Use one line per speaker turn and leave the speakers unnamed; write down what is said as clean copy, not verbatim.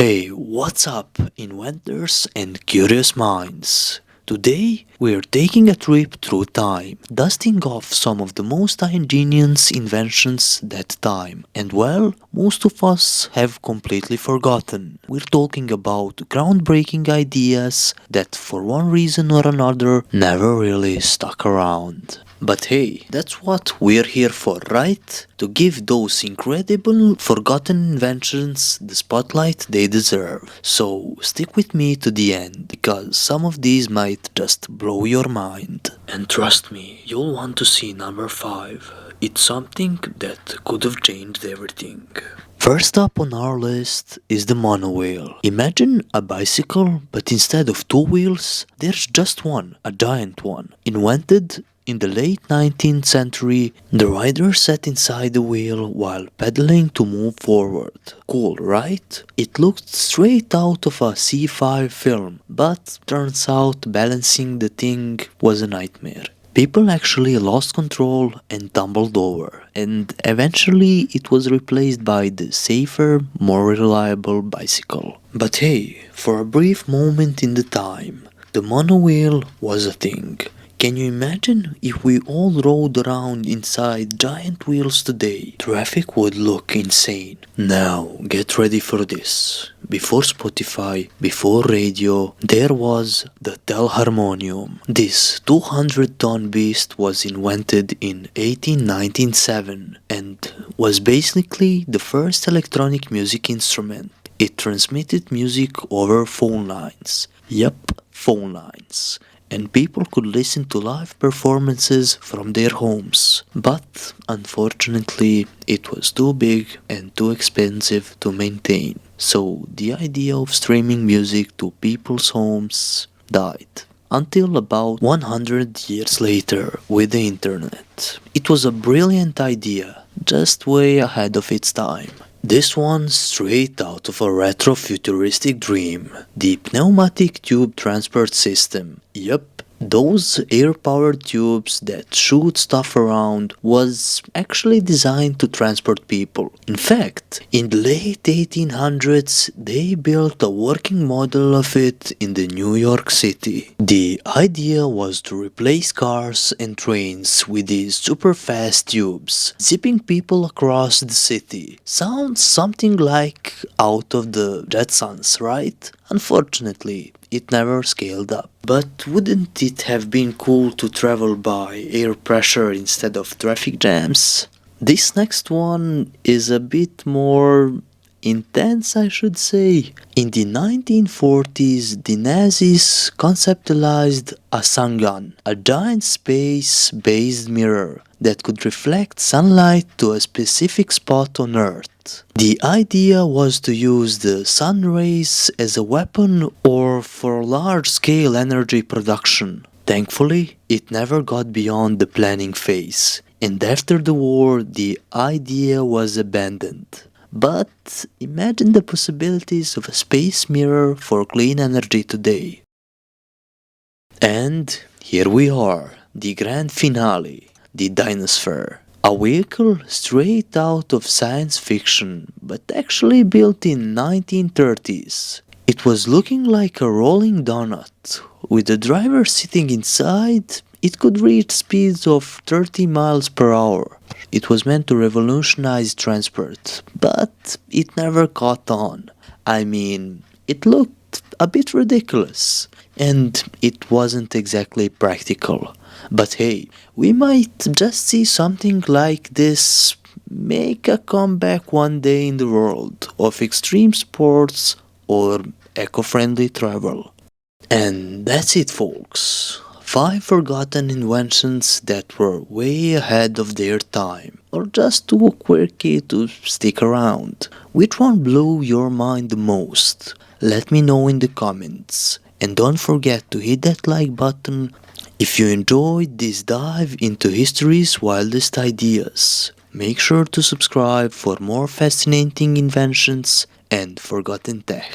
Hey, what's up, inventors and curious minds? Today, we're taking a trip through time, dusting off some of the most ingenious inventions that time, and well, most of us have completely forgotten. We're talking about groundbreaking ideas that for one reason or another never really stuck around. But hey, that's what we're here for, right? To give those incredible, forgotten inventions the spotlight they deserve. So stick with me to the end, because some of these might just blow your mind. And trust me, you'll want to see number 5. It's something that could have changed everything. First up on our list is the Monowheel. Imagine a bicycle, but instead of 2 wheels, there's just one, a giant one. Invented in the late 19th century, the rider sat inside the wheel while pedaling to move forward. Cool, right? It looked straight out of a sci-fi film, but turns out balancing the thing was a nightmare. People actually lost control and tumbled over, and eventually it was replaced by the safer, more reliable bicycle. But hey, for a brief moment in the time, the monowheel was a thing. Can you imagine if we all rode around inside giant wheels today? Traffic would look insane. Now, get ready for this. Before Spotify, before radio, there was the Telharmonium. This 200-ton beast was invented in 1897 and was basically the first electronic music instrument. It transmitted music over phone lines. Yep, phone lines. And people could listen to live performances from their homes. But unfortunately, it was too big and too expensive to maintain. So the idea of streaming music to people's homes died. Until about 100 years later with the internet. It was a brilliant idea, just way ahead of its time. This one straight out of a retro-futuristic dream. The pneumatic tube transport system. Yup, those air-powered tubes that shoot stuff around was actually designed to transport people. In fact, in the late 1800s, they built a working model of it in the New York City. The idea was to replace cars and trains with these super fast tubes, zipping people across the city. Sounds something like out of the Jetsons, right? Unfortunately, it never scaled up. But wouldn't it have been cool to travel by air pressure instead of traffic jams? This next one is a bit more intense, I should say. In the 1940s, the Nazis conceptualized a sun gun, a giant space-based mirror that could reflect sunlight to a specific spot on Earth. The idea was to use the sun rays as a weapon or for large-scale energy production. Thankfully, it never got beyond the planning phase, and after the war, the idea was abandoned. But imagine the possibilities of a space mirror for clean energy today. And here we are, the grand finale, the Dynasphere. A vehicle straight out of science fiction, but actually built in 1930s. It was looking like a rolling donut. With the driver sitting inside, it could reach speeds of 30 miles per hour. It was meant to revolutionize transport, but it never caught on. I mean, it looked a bit ridiculous, and it wasn't exactly practical. But hey, we might just see something like this make a comeback one day in the world of extreme sports or eco-friendly travel. And that's it, folks. 5 forgotten inventions that were way ahead of their time, or just too quirky to stick around. Which one blew your mind the most? Let me know in the comments. And don't forget to hit that like button if you enjoyed this dive into history's wildest ideas. Make sure to subscribe for more fascinating inventions and forgotten tech.